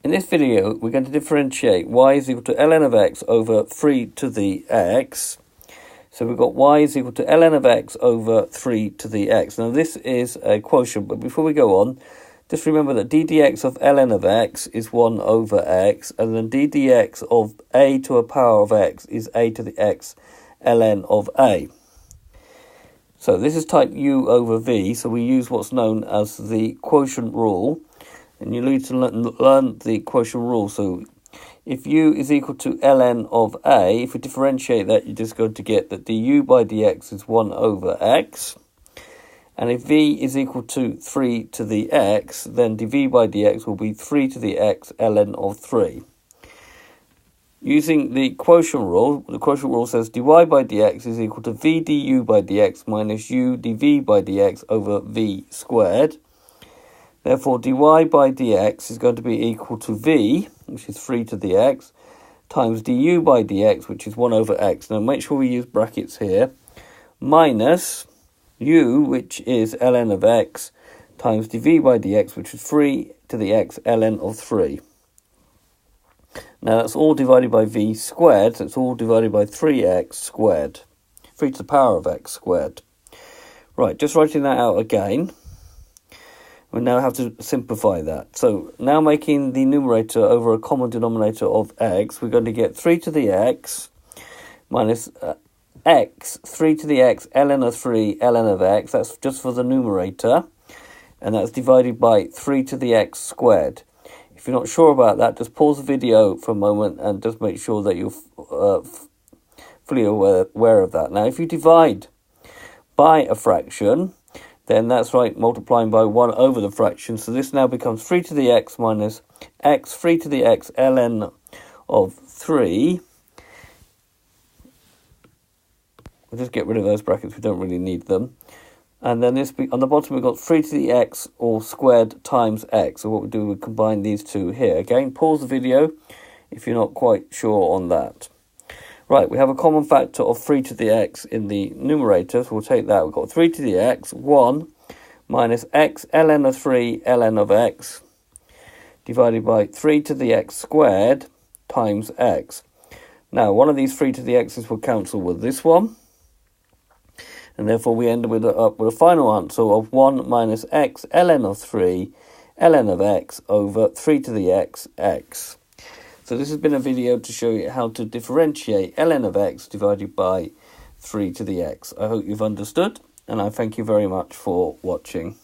In this video, we're going to differentiate y is equal to ln of x over 3 to the x. So we've got y is equal to ln of x over 3 to the x. Now this is a quotient, but before we go on, just remember that d dx of ln of x is 1 over x, and then d dx of a to a power of x is a to the x ln of a. So this is type u over v, so we use what's known as the quotient rule. And you need to learn the quotient rule. So if u is equal to ln of a, if we differentiate that, you're just going to get that du by dx is 1 over x. And if v is equal to 3 to the x, then dv by dx will be 3 to the x ln of 3. Using the quotient rule says dy by dx is equal to v du by dx minus u dv by dx over v squared. Therefore, dy by dx is going to be equal to v, which is 3 to the x, times du by dx, which is 1 over x. Now, make sure we use brackets here, minus u, which is ln of x, times dv by dx, which is 3 to the x ln of 3. Now, that's all divided by v squared, so it's all divided by 3x squared, 3 to the power of x squared. Right, just writing that out again. We now have to simplify that. So now making the numerator over a common denominator of x, we're going to get 3 to the x minus x, 3 to the x, ln of 3, ln of x. That's just for the numerator. And that's divided by 3 to the x squared. If you're not sure about that, just pause the video for a moment and just make sure that you're fully aware of that. Now, if you divide by a fraction, then that's right, multiplying by 1 over the fraction. So this now becomes 3 to the x minus x, 3 to the x ln of 3. We'll just get rid of those brackets, we don't really need them. And then this on the bottom we've got 3 to the x all squared times x. So what we do, we combine these two here. Again, pause the video if you're not quite sure on that. Right, we have a common factor of 3 to the x in the numerator, so we'll take that. We've got 3 to the x, 1 minus x ln of 3 ln of x, divided by 3 to the x squared times x. Now, one of these 3 to the x's will cancel with this one, and therefore we end up with a final answer of 1 minus x ln of 3 ln of x over 3 to the x x. So this has been a video to show you how to differentiate ln of x divided by 3 to the x. I hope you've understood, and I thank you very much for watching.